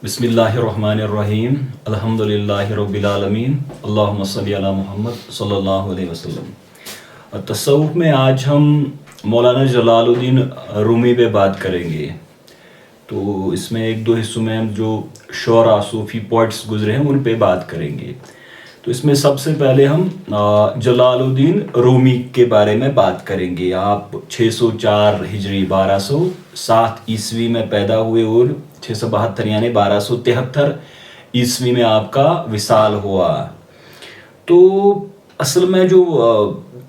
بسم اللہ الرحمن الرحیم الحمد للہ رب العالمین اللہم صلی علی محمد صلی اللہ علیہ وسلم۔ تصوف میں آج ہم مولانا جلال الدین رومی پہ بات کریں گے۔ تو اس میں ایک دو حصوں میں ہم جو شعراء صوفی پوئٹس گزرے ہیں ان پہ بات کریں گے۔ تو اس میں سب سے پہلے ہم جلال الدین رومی کے بارے میں بات کریں گے۔ آپ 604 ہجری 1207 عیسوی میں پیدا ہوئے اور 672 یعنی 1273 عیسوی میں آپ کا وصال ہوا۔ تو اصل میں جو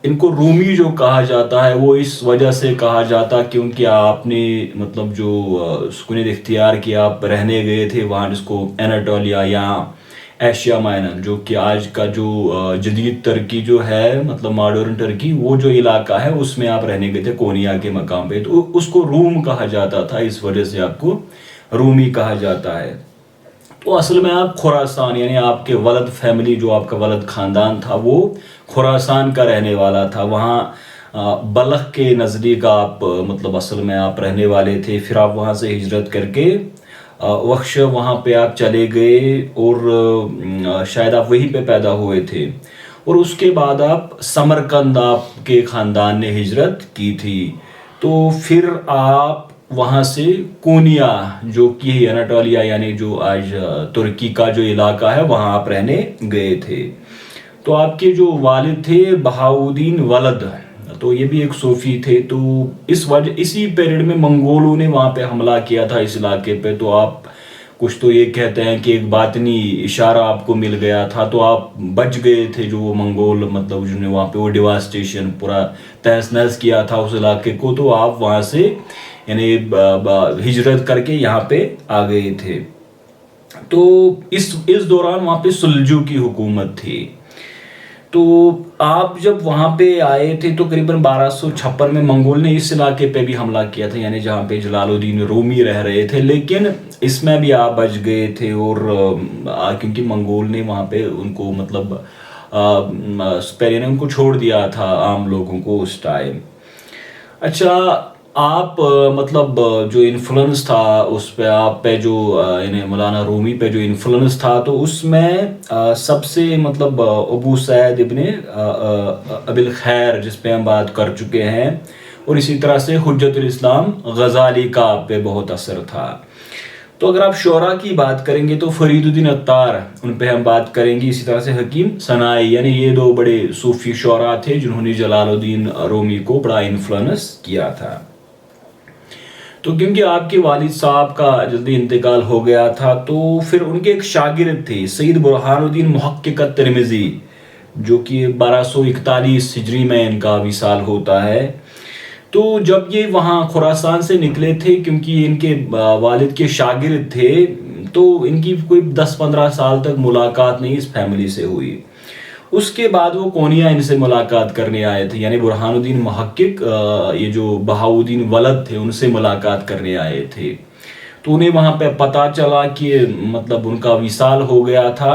ان کو رومی جو کہا جاتا ہے وہ اس وجہ سے کہا جاتا کیونکہ آپ نے مطلب جو سکونت اختیار کیا، آپ رہنے گئے تھے وہاں جس کو اناٹولیا یا ایشیا مائنر جو کہ آج کا جو جدید ترکی جو ہے مطلب ماڈرن ترکی، وہ جو علاقہ ہے اس میں آپ رہنے گئے تھے کونیا کے مقام پہ، تو اس کو روم کہا جاتا تھا، اس وجہ سے آپ کو رومی کہا جاتا ہے۔ تو اصل میں آپ خراسان یعنی آپ کے ولد فیملی جو آپ کا ولد خاندان تھا وہ خراسان کا رہنے والا تھا، وہاں بلخ کے نزدیک آپ مطلب اصل میں آپ رہنے والے تھے۔ پھر آپ وہاں سے ہجرت کر کے وخش وہاں پہ آپ چلے گئے اور شاید آپ وہیں پہ پیدا ہوئے تھے، اور اس کے بعد آپ سمرقند آپ کے خاندان نے ہجرت کی تھی۔ تو پھر آپ وہاں سے کونیا جو کہ اناٹولیا یعنی جو آج ترکی کا جو علاقہ ہے وہاں آپ رہنے گئے تھے۔ تو آپ کے جو والد تھے بہاؤدین ولد، تو یہ بھی ایک صوفی تھے۔ تو اسی پیریڈ میں منگولوں نے وہاں پہ حملہ کیا تھا اس علاقے پہ، تو آپ کچھ تو یہ کہتے ہیں کہ ایک باطنی اشارہ آپ کو مل گیا تھا تو آپ بچ گئے تھے، جو وہ منگول مطلب جنہوں نے وہاں پہ وہ ڈیواسٹیشن پورا تہس نہس کیا تھا اس علاقے کو، تو آپ وہاں سے یعنی ہجرت کر کے یہاں پہ آ گئے تھے۔ تو اس دوران وہاں پہ سلجو کی حکومت تھی۔ تو آپ جب وہاں پہ آئے تھے تو قریباً 1256 میں منگول نے اس علاقے پہ بھی حملہ کیا تھا، یعنی جہاں پہ جلال الدین رومی رہ رہے تھے، لیکن اس میں بھی آپ بچ گئے تھے، اور کیونکہ منگول نے وہاں پہ ان کو مطلب پہلے نے ان کو چھوڑ دیا تھا عام لوگوں کو اس ٹائم۔ اچھا، آپ مطلب جو انفلوئنس تھا اس پہ آپ پہ جو یعنی مولانا رومی پہ جو انفلوئنس تھا تو اس میں سب سے مطلب ابو سعید ابن ابی الخیر جس پہ ہم بات کر چکے ہیں، اور اسی طرح سے حجت الاسلام غزالی کا آپ پہ بہت اثر تھا۔ تو اگر آپ شعراء کی بات کریں گے تو فرید الدین عطار ان پہ ہم بات کریں گے، اسی طرح سے حکیم سنائی، یعنی یہ دو بڑے صوفی شعراء تھے جنہوں نے جلال الدین رومی کو بڑا انفلوئنس کیا تھا۔ تو کیونکہ آپ کے والد صاحب کا جلدی انتقال ہو گیا تھا تو پھر ان کے ایک شاگرد تھے سید برہان الدین محقق الترمذی، جو کہ 1241 ہجری میں ان کا وصال ہوتا ہے۔ تو جب یہ وہاں خراسان سے نکلے تھے، کیونکہ ان کے والد کے شاگرد تھے، تو ان کی کوئی 10-15 سال تک ملاقات نہیں اس فیملی سے ہوئی۔ اس کے بعد وہ کونیا ان سے ملاقات کرنے آئے تھے، یعنی برہان الدین محقق یہ جو بہاؤدین ولد تھے ان سے ملاقات کرنے آئے تھے۔ تو انہیں وہاں پہ پتہ چلا کہ مطلب ان کا وصال ہو گیا تھا،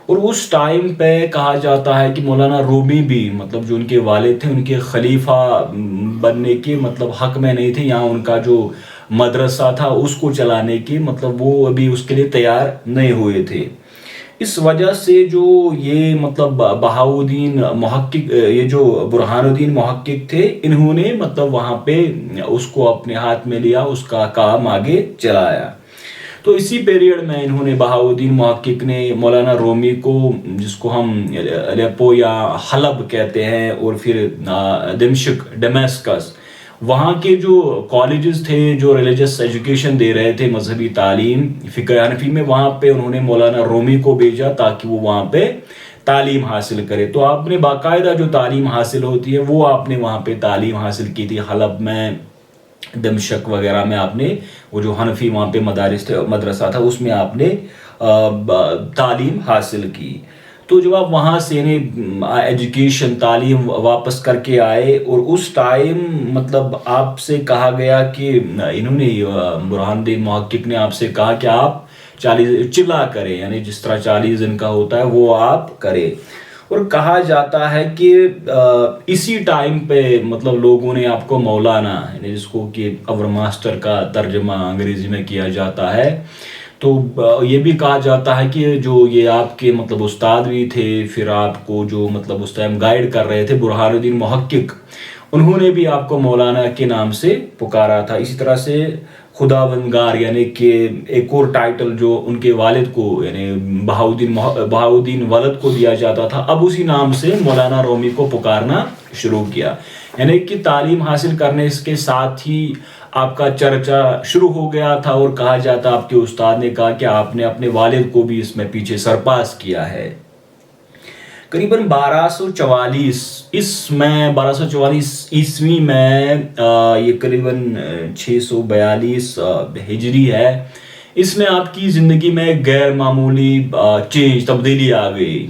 اور اس ٹائم پہ کہا جاتا ہے کہ مولانا رومی بھی مطلب جو ان کے والد تھے ان کے خلیفہ بننے کے مطلب حق میں نہیں تھے، یہاں ان کا جو مدرسہ تھا اس کو چلانے کی مطلب وہ ابھی اس کے لیے تیار نہیں ہوئے تھے۔ اس وجہ سے جو یہ مطلب بہاؤدین محقق یہ جو برہان الدین محقق تھے، انہوں نے مطلب وہاں پہ اس کو اپنے ہاتھ میں لیا، اس کا کام آگے چلایا۔ تو اسی پیریڈ میں انہوں نے بہاؤدین محقق نے مولانا رومی کو، جس کو ہم الیپو یا حلب کہتے ہیں، اور پھر دمشق ڈیماسکس، وہاں کے جو کالجز تھے جو ریلیجس ایجوکیشن دے رہے تھے، مذہبی تعلیم فقہ حنفی میں، وہاں پہ انہوں نے مولانا رومی کو بھیجا تاکہ وہ وہاں پہ تعلیم حاصل کرے۔ تو آپ نے باقاعدہ جو تعلیم حاصل ہوتی ہے وہ آپ نے وہاں پہ تعلیم حاصل کی تھی، حلب میں، دمشق وغیرہ میں آپ نے وہ جو حنفی وہاں پہ مدارس تھے مدرسہ تھا اس میں آپ نے تعلیم حاصل کی۔ تو جب آپ وہاں سے یعنی ایجوکیشن تعلیم واپس کر کے آئے، اور اس ٹائم مطلب آپ سے کہا گیا کہ انہوں نے برہان الدین محقق نے آپ سے کہا کہ آپ 40 چلا کریں، یعنی جس طرح 40 دن کا ہوتا ہے وہ آپ کریں۔ اور کہا جاتا ہے کہ اسی ٹائم پہ مطلب لوگوں نے آپ کو مولانا، یعنی جس کو کہ اور ماسٹر کا ترجمہ انگریزی میں کیا جاتا ہے، تو یہ بھی کہا جاتا ہے کہ جو یہ آپ کے مطلب استاد بھی تھے، پھر آپ کو جو مطلب اس ٹائم گائیڈ کر رہے تھے، برہان الدین محقق، انہوں نے بھی آپ کو مولانا کے نام سے پکارا تھا. اسی طرح سے خداوندگار یعنی کہ ایک اور ٹائٹل جو ان کے والد کو یعنی بہاؤدین ولد کو دیا جاتا تھا، اب اسی نام سے مولانا رومی کو پکارنا شروع کیا. یعنی کہ تعلیم حاصل کرنے کے ساتھ ہی آپ کا چرچا شروع ہو گیا تھا، اور کہا جاتا آپ کے استاد نے کہا کہ آپ نے اپنے والد کو بھی اس میں پیچھے سرپاس کیا ہے. قریباً 1244 عیسوی میں یہ قریباً 642 ہجری ہے، اس میں آپ کی زندگی میں ایک غیر معمولی تبدیلی آ گئی.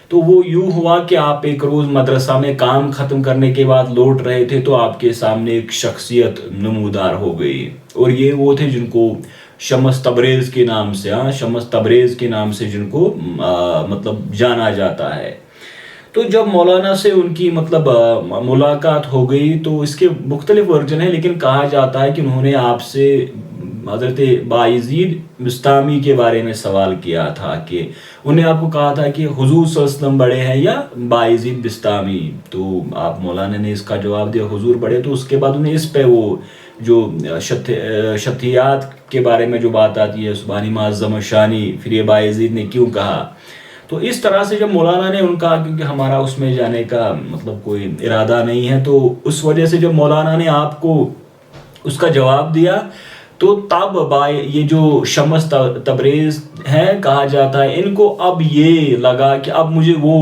تو وہ یوں ہوا کہ آپ ایک روز مدرسہ میں کام ختم کرنے کے بعد لوٹ رہے تھے، تو آپ کے سامنے ایک شخصیت نمودار ہو گئی، اور یہ وہ تھے جن کو شمس تبریز کے نام سے جن کو مطلب جانا جاتا ہے. تو جب مولانا سے ان کی مطلب ملاقات ہو گئی تو اس کے مختلف ورژن ہیں، لیکن کہا جاتا ہے کہ انہوں نے آپ سے حضرت بایزید بسطامی کے بارے میں سوال کیا تھا، کہ انہوں نے آپ کو کہا تھا کہ حضور صلی اللہ علیہ وسلم بڑے ہیں یا بایزید بسطامی. تو آپ مولانا نے اس کا جواب دیا حضور بڑے. تو اس کے بعد انہیں اس پہ وہ جو شتیات کے بارے میں جو بات آتی ہے، سبحانی معظم شانی، پھر یہ بایزید نے کیوں کہا. تو اس طرح سے جب مولانا نے ان کا، کیونکہ ہمارا اس میں جانے کا مطلب کوئی ارادہ نہیں ہے، تو اس وجہ سے جب مولانا نے آپ کو اس کا جواب دیا، تو تب یہ جو شمس تبریز ہیں کہا جاتا ہے، ان کو اب یہ لگا کہ اب مجھے وہ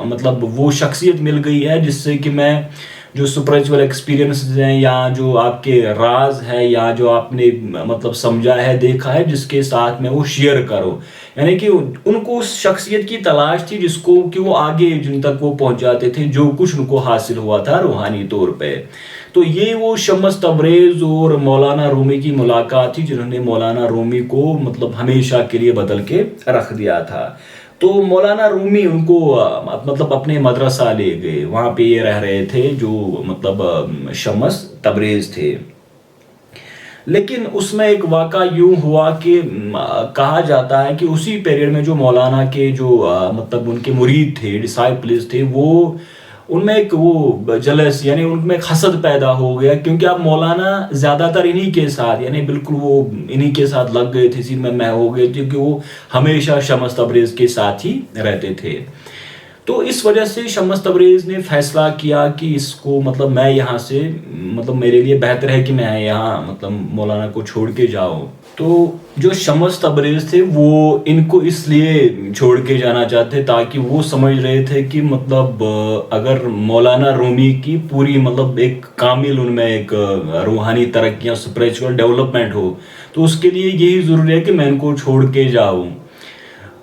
مطلب وہ شخصیت مل گئی ہے جس سے کہ میں جو سپریچول ایکسپیرینسز ہیں، یا جو آپ کے راز ہے، یا جو آپ نے مطلب سمجھا ہے، دیکھا ہے، جس کے ساتھ میں وہ شیئر کرو. یعنی کہ ان کو اس شخصیت کی تلاش تھی جس کو کہ وہ آگے جن تک وہ پہنچاتے تھے جو کچھ ان کو حاصل ہوا تھا روحانی طور پہ. تو یہ وہ شمس تبریز اور مولانا رومی کی ملاقات تھی جنہوں نے مولانا رومی کو مطلب ہمیشہ کے لیے بدل کے رکھ دیا تھا. تو مولانا رومی ان کو مطلب اپنے مدرسہ لے گئے، وہاں پہ یہ رہ رہے تھے جو مطلب شمس تبریز تھے. لیکن اس میں ایک واقعہ یوں ہوا کہ کہا جاتا ہے کہ اسی پیریڈ میں جو مولانا کے جو مطلب ان کے مرید تھے، ڈسائپلز تھے، وہ ان میں ایک وہ جلس یعنی ان میں حسد پیدا ہو گیا، کیونکہ اب مولانا زیادہ تر انہی کے ساتھ یعنی بالکل وہ انہی کے ساتھ لگ گئے تھے، اسی میں ہو گئے، کیونکہ وہ ہمیشہ شمس تبریز کے ساتھ ہی رہتے تھے. تو اس وجہ سے شمس تبریز نے فیصلہ کیا کہ اس کو مطلب میں یہاں سے مطلب میرے لیے بہتر ہے کہ میں یہاں مطلب مولانا کو چھوڑ کے جاؤں. تو جو شمس تبریز تھے وہ ان کو اس لیے چھوڑ کے جانا چاہتے تاکہ وہ سمجھ رہے تھے کہ مطلب اگر مولانا رومی کی پوری مطلب ایک کامل ان میں ایک روحانی ترقیاں اسپریچول ڈیولپمنٹ ہو، تو اس کے لیے یہی ضروری ہے کہ میں ان کو چھوڑ کے جاؤں.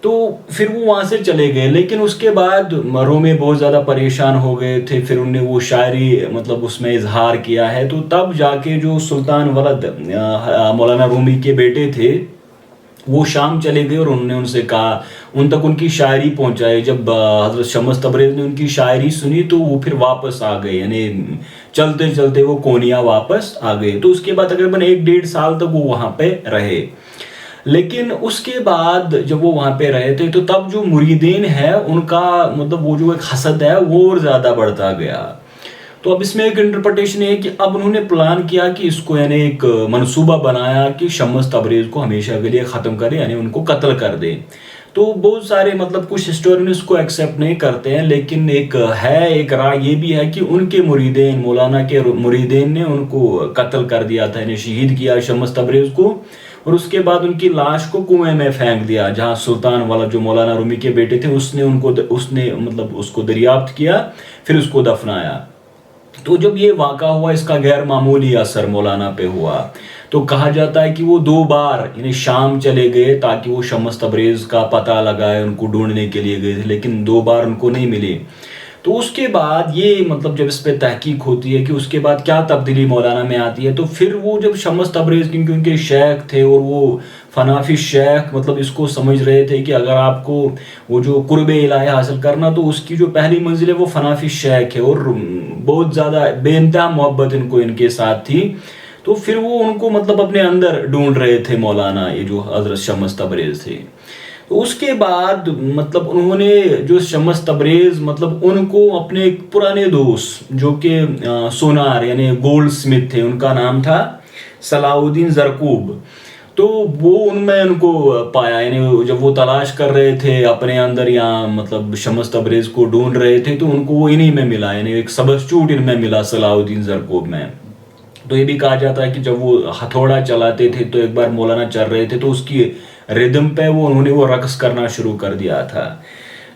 تو پھر وہ وہاں سے چلے گئے. لیکن اس کے بعد رومی بہت زیادہ پریشان ہو گئے تھے، پھر انہوں نے وہ شاعری مطلب اس میں اظہار کیا ہے. تو تب جا کے جو سلطان ولد مولانا رومی کے بیٹے تھے وہ شام چلے گئے، اور انہوں نے ان سے کہا، ان تک ان کی شاعری پہنچائے. جب حضرت شمس تبریز نے ان کی شاعری سنی تو وہ پھر واپس آ گئے، یعنی چلتے چلتے وہ کونیا واپس آ گئے. تو اس کے بعد تقریباً 1-1.5 سال تک وہ وہاں پہ رہے. لیکن اس کے بعد جب وہ وہاں پہ رہے تھے تو تب جو مریدین ہیں ان کا مطلب وہ جو ایک حسد ہے وہ اور زیادہ بڑھتا گیا. تو اب اس میں ایک انٹرپریٹیشن ہے کہ اب انہوں نے پلان کیا کہ اس کو یعنی ایک منصوبہ بنایا کہ شمس تبریز کو ہمیشہ کے لیے ختم کرے، یعنی ان کو قتل کر دے. تو بہت سارے مطلب کچھ ہسٹورین اس کو ایکسیپٹ نہیں کرتے ہیں، لیکن ایک رائے یہ بھی ہے کہ ان کے مریدین، مولانا کے مریدین نے ان کو قتل کر دیا تھا، یعنی شہید کیا شمس تبریز کو، اور اس کے بعد ان کی لاش کو کنویں میں پھینک دیا، جہاں سلطان والا جو مولانا رومی کے بیٹے تھے اس نے مطلب اس کو دریافت کیا، پھر اس کو دفنایا. تو جب یہ واقعہ ہوا اس کا غیر معمولی اثر مولانا پہ ہوا. تو کہا جاتا ہے کہ وہ 2 بار یعنی شام چلے گئے تاکہ وہ شمس تبریز کا پتہ لگائے، ان کو ڈھونڈنے کے لیے گئے تھے، لیکن 2 بار ان کو نہیں ملے. تو اس کے بعد یہ مطلب جب اس پہ تحقیق ہوتی ہے کہ اس کے بعد کیا تبدیلی مولانا میں آتی ہے، تو پھر وہ جب شمس تبریز کیونکہ ان کے شیخ تھے اور وہ فنافی شیخ مطلب اس کو سمجھ رہے تھے کہ اگر آپ کو وہ جو قرب الہی حاصل کرنا تو اس کی جو پہلی منزل ہے وہ فنافی شیخ ہے، اور بہت زیادہ بے انتہا محبت ان کو ان کے ساتھ تھی. تو پھر وہ ان کو مطلب اپنے اندر ڈھونڈ رہے تھے مولانا یہ جو حضرت شمس تبریز تھے. تو اس کے بعد مطلب انہوں نے جو شمس تبریز مطلب ان کو اپنے ایک پرانے دوست جو کہ سونار یعنی گولڈ سمتھ تھے، ان کا نام تھا صلاح الدین زرکوب. تو وہ ان کو پایا، یعنی جب وہ تلاش کر رہے تھے اپنے اندر یا مطلب شمس تبریز کو ڈھونڈ رہے تھے تو ان کو وہ انہی میں ملا، یعنی ایک سبسٹیوٹ ان میں ملا صلاح الدین زرکوب میں. تو یہ بھی کہا جاتا ہے کہ جب وہ ہتھوڑا چلاتے تھے تو ایک بار مولانا چل رہے تھے تو اس کی ردم پہ انہوں نے وہ رقص کرنا شروع کر دیا تھا.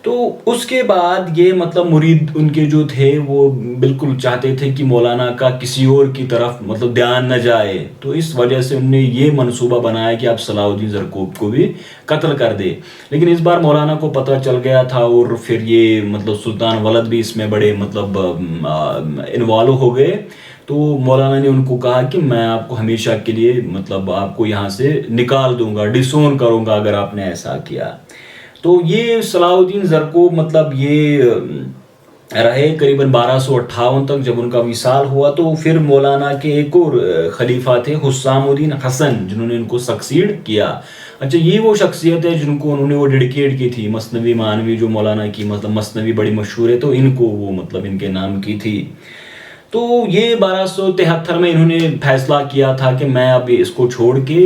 تو اس کے بعد یہ مطلب مرید ان کے جو تھے وہ بالکل چاہتے تھے کہ مولانا کا کسی اور کی طرف مطلب دھیان نہ جائے، تو اس وجہ سے انہوں نے یہ منصوبہ بنایا کہ آپ صلاح الدین زرکوب کو بھی قتل کر دے. لیکن اس بار مولانا کو پتہ چل گیا تھا اور پھر یہ مطلب سلطان ولد بھی اس میں بڑے مطلب انوالو ہو گئے. تو مولانا نے ان کو کہا کہ میں آپ کو ہمیشہ کے لیے مطلب آپ کو یہاں سے نکال دوں گا، ڈسون کروں گا اگر آپ نے ایسا کیا. تو یہ صلاح الدین زرکوب مطلب یہ رہے قریباً 1258 تک. جب ان کا وصال ہوا تو پھر مولانا کے ایک اور خلیفہ تھے حسام الدین حسن، جنہوں نے ان کو سکسیڈ کیا. اچھا، یہ وہ شخصیت ہے جن کو انہوں نے وہ ڈیڈیکیٹ کی تھی، مثنوی معنوی جو مولانا کی مطلب مثنوی بڑی مشہور ہے، تو ان کو وہ مطلب ان کے نام کی تھی. تو یہ 1273 میں انہوں نے فیصلہ کیا تھا کہ میں اب اس کو چھوڑ کے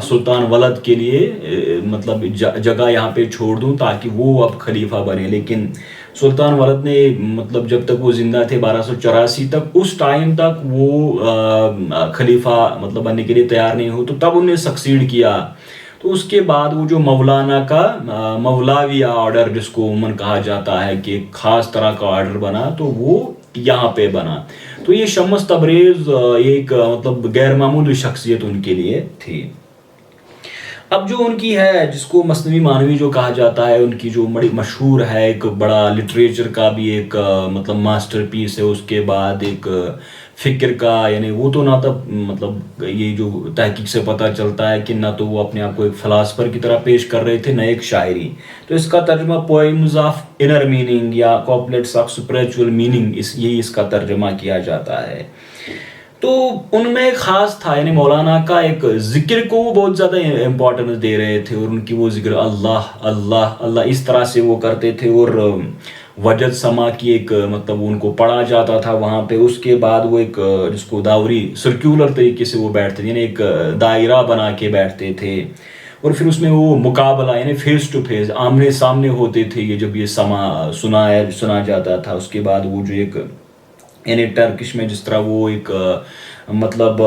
سلطان ولد کے لیے مطلب جگہ یہاں پہ چھوڑ دوں تاکہ وہ اب خلیفہ بنے. لیکن سلطان ولد نے مطلب جب تک وہ زندہ تھے 1284 تک، اس ٹائم تک وہ خلیفہ مطلب بننے کے لیے تیار نہیں ہو، تو تب انہیں سکسیڈ کیا. تو اس کے بعد وہ جو مولانا کا مولاویہ آرڈر جس کو عموماً کہا جاتا ہے کہ ایک خاص طرح کا آرڈر بنا، تو وہ یہاں پہ بنا. تو یہ شمس تبریز ایک مطلب غیر معمولی شخصیت ان کے لیے تھی. اب جو ان کی ہے جس کو مثنوی معنوی جو کہا جاتا ہے، ان کی جو بڑی مشہور ہے، ایک بڑا لٹریچر کا بھی ایک مطلب ماسٹر پیس ہے. اس کے بعد ایک فکر کا، یعنی وہ تو نہ تب مطلب یہ جو تحقیق سے پتہ چلتا ہے کہ نہ تو وہ اپنے آپ کو ایک فلاسفر کی طرح پیش کر رہے تھے، نہ ایک شاعری. تو اس کا ترجمہ پوئمز آف انر میننگ یا کوپلیٹس آف اسپریچول میننگ، یہی اس کا ترجمہ کیا جاتا ہے. تو ان میں ایک خاص تھا، یعنی مولانا کا ایک ذکر کو وہ بہت زیادہ امپورٹنس دے رہے تھے، اور ان کی وہ ذکر اللہ اللہ اللہ اس طرح سے وہ کرتے تھے. اور وجد سما کی ایک مطلب ان کو پڑھا جاتا تھا وہاں پہ. اس کے بعد وہ ایک جس کو داوری سرکولر طریقے سے وہ بیٹھتے تھے، یعنی ایک دائرہ بنا کے بیٹھتے تھے، اور پھر اس میں وہ مقابلہ یعنی فیس ٹو فیس آمنے سامنے ہوتے تھے. یہ جب یہ سنا جاتا تھا، اس کے بعد وہ جو ایک یعنی ٹرکش میں جس طرح وہ ایک مطلب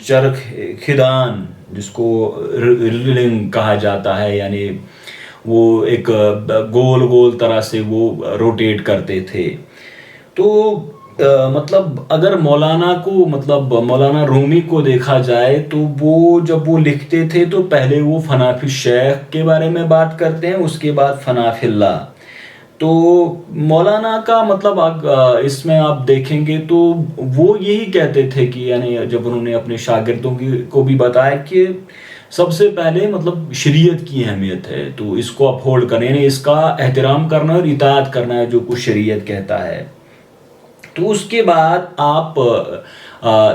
چرخ خدان جس کو ریلنگ کہا جاتا ہے، یعنی وہ ایک گول گول طرح سے وہ روٹیٹ کرتے تھے. تو مطلب اگر مولانا کو مطلب مولانا رومی کو دیکھا جائے تو وہ جب وہ لکھتے تھے تو پہلے وہ فنا فی الشیخ کے بارے میں بات کرتے ہیں، اس کے بعد فنا فی اللہ. تو مولانا کا مطلب اس میں آپ دیکھیں گے تو وہ یہی کہتے تھے کہ یعنی جب انہوں نے اپنے شاگردوں کو بھی بتایا کہ سب سے پہلے مطلب شریعت کی اہمیت ہے، تو اس کو اپہولڈ کرنا، یعنی اس کا احترام کرنا اور اطاعت کرنا ہے جو کچھ شریعت کہتا ہے. تو اس کے بعد آپ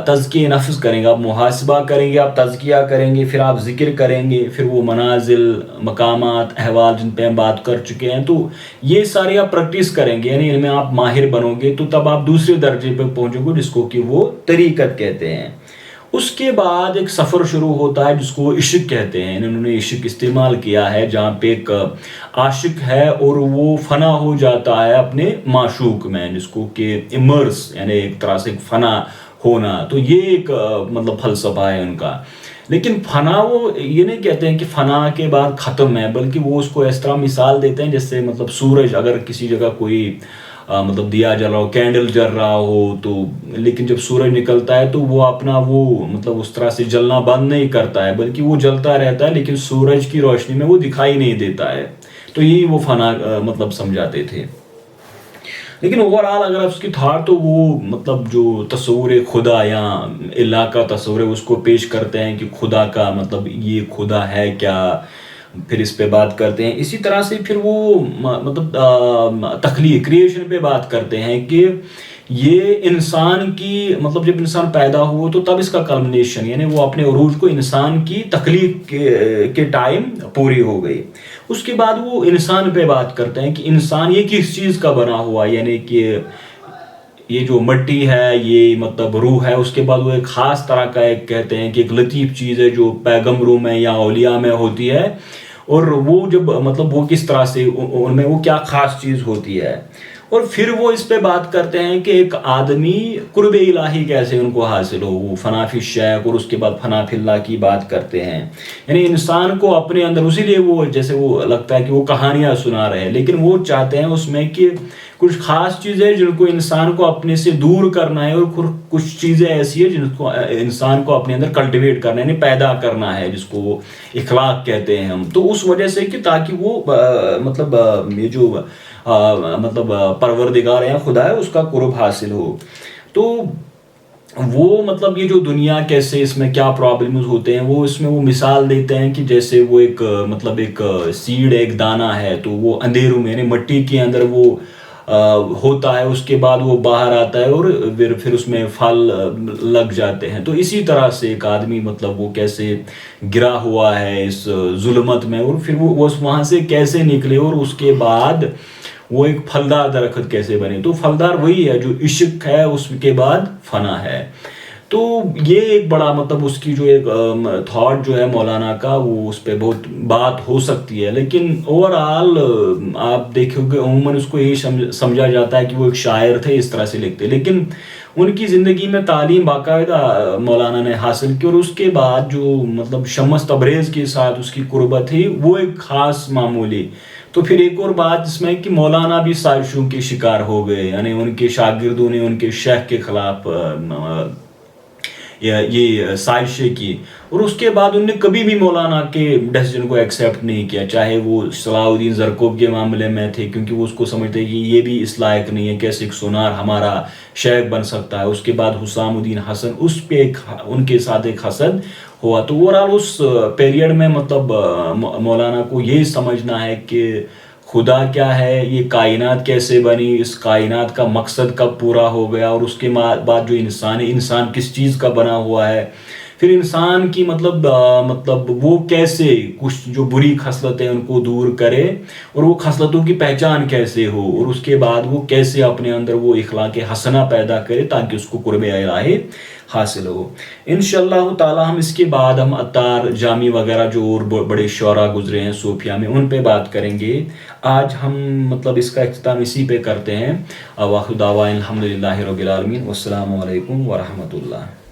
تزکیہ نفس کریں گے، آپ محاسبہ کریں گے، آپ تزکیہ کریں گے، پھر آپ ذکر کریں گے، پھر وہ منازل، مقامات، احوال جن پہ ہم بات کر چکے ہیں، تو یہ سارے آپ پریکٹس کریں گے، یعنی ان میں آپ ماہر بنو گے، تو تب آپ دوسرے درجے پہ پہنچو گے جس کو کہ وہ طریقت کہتے ہیں. اس کے بعد ایک سفر شروع ہوتا ہے جس کو عشق کہتے ہیں. انہوں نے عشق استعمال کیا ہے جہاں پہ ایک عاشق ہے اور وہ فنا ہو جاتا ہے اپنے معشوق میں، جس کو کہ امرس یعنی ایک طرح سے فنا ہونا. تو یہ ایک مطلب فلسفہ ہے ان کا. لیکن فنا وہ یہ نہیں کہتے ہیں کہ فنا کے بعد ختم ہے، بلکہ وہ اس کو اس طرح مثال دیتے ہیں جیسے مطلب سورج، اگر کسی جگہ کوئی مطلب دیا جل رہا ہو، کینڈل جل رہا ہو، تو لیکن جب سورج نکلتا ہے تو وہ اپنا وہ مطلب اس طرح سے جلنا بند نہیں کرتا ہے، بلکہ وہ جلتا رہتا ہے، لیکن سورج کی روشنی میں وہ دکھائی نہیں دیتا ہے. تو یہی وہ فنا مطلب سمجھاتے تھے. لیکن اوورآل اگر آپ اس کی تھا تو وہ مطلب جو تصور خدا یا اللہ کا تصور ہے اس کو پیش کرتے ہیں کہ خدا کا مطلب یہ خدا ہے کیا، پھر اس پہ بات کرتے ہیں. اسی طرح سے پھر وہ مطلب تخلیق کریشن پہ بات کرتے ہیں کہ یہ انسان کی مطلب جب انسان پیدا ہوا تو تب اس کا کلمنیشن یعنی وہ اپنے عروج کو انسان کی تخلیق کے ٹائم پوری ہو گئی. اس کے بعد وہ انسان پہ بات کرتے ہیں کہ انسان یہ کس چیز کا بنا ہوا, یعنی کہ یہ جو مٹی ہے یہ مطلب روح ہے. اس کے بعد وہ ایک خاص طرح کا ایک کہتے ہیں کہ ایک لطیف چیز ہے جو پیغمبروں میں یا اولیاء میں ہوتی ہے, اور وہ جب مطلب وہ کس طرح سے ان میں وہ کیا خاص چیز ہوتی ہے. اور پھر وہ اس پہ بات کرتے ہیں کہ ایک آدمی قرب الہی کیسے ان کو حاصل ہو, وہ فنا فی الشیخ, اور اس کے بعد فنا فی اللہ کی بات کرتے ہیں. یعنی انسان کو اپنے اندر, اسی لیے وہ جیسے وہ لگتا ہے کہ وہ کہانیاں سنا رہے ہیں, لیکن وہ چاہتے ہیں اس میں کہ کچھ خاص چیزیں جن کو انسان کو اپنے سے دور کرنا ہے, اور کچھ چیزیں ایسی ہیں جن کو انسان کو اپنے اندر کلٹیویٹ کرنا ہے, یعنی پیدا کرنا ہے, جس کو وہ اخلاق کہتے ہیں ہم. تو اس وجہ سے کہ تاکہ وہ مطلب یہ جو مطلب پروردگار ہے خدا ہے اس کا قرب حاصل ہو. تو وہ مطلب یہ جو دنیا کیسے اس میں کیا پرابلمز ہوتے ہیں وہ اس میں وہ مثال دیتے ہیں کہ جیسے وہ ایک مطلب ایک سیڈ ایک دانہ ہے, تو وہ اندھیروں میں یعنی مٹی کے اندر وہ ہوتا ہے, اس کے بعد وہ باہر آتا ہے اور پھر اس میں پھل لگ جاتے ہیں. تو اسی طرح سے ایک آدمی مطلب وہ کیسے گرا ہوا ہے اس ظلمت میں, اور پھر وہ وہاں سے کیسے نکلے, اور اس کے بعد وہ ایک پھلدار درخت کیسے بنے. تو پھلدار وہی ہے جو عشق ہے, اس کے بعد فنا ہے. تو یہ ایک بڑا مطلب اس کی جو ایک تھاٹ جو ہے مولانا کا, وہ اس پہ بہت بات ہو سکتی ہے, لیکن اوورآل آپ دیکھو گے عموماً اس کو یہی سمجھا جاتا ہے کہ وہ ایک شاعر تھے, اس طرح سے لکھتے. لیکن ان کی زندگی میں تعلیم باقاعدہ مولانا نے حاصل کی, اور اس کے بعد جو مطلب شمس تبریز کے ساتھ اس کی قربت تھی وہ ایک خاص معمولی. تو پھر ایک اور بات اس میں کہ مولانا بھی سازشوں کے شکار ہو گئے, یعنی ان کے شاگردوں نے ان کے شیخ کے خلاف یہ سازشیں کی, اور اس کے بعد انہوں نے کبھی بھی مولانا کے ڈیسیجن کو ایکسیپٹ نہیں کیا, چاہے وہ صلاح الدین زرکوب کے معاملے میں تھے کیونکہ وہ اس کو سمجھتے کہ یہ بھی اس لائق نہیں ہے, کیسے ایک سونار ہمارا شیخ بن سکتا ہے. اس کے بعد حسام الدین حسن, اس پہ ان کے ساتھ ایک حسد ہوا. تو اوورآل اس پیریڈ میں مطلب مولانا کو یہی سمجھنا ہے کہ خدا کیا ہے, یہ کائنات کیسے بنی, اس کائنات کا مقصد کب پورا ہو گیا, اور اس کے بعد جو انسان ہے انسان کس چیز کا بنا ہوا ہے, پھر انسان کی مطلب وہ کیسے کچھ جو بری خصلتیں ان کو دور کرے, اور وہ خصلتوں کی پہچان کیسے ہو, اور اس کے بعد وہ کیسے اپنے اندر وہ اخلاق حسنہ پیدا کرے تاکہ اس کو قرب الہی حاصل ہو. انشاءاللہ تعالی ہم اس کے بعد ہم عطار جامی وغیرہ جو اور بڑے شعراء گزرے ہیں صوفیہ میں ان پہ بات کریں گے. آج ہم مطلب اس کا اختتام اسی پہ کرتے ہیں. وآخر دعوانا الحمدللہ رب العالمین, والسلام علیکم ورحمۃ اللہ.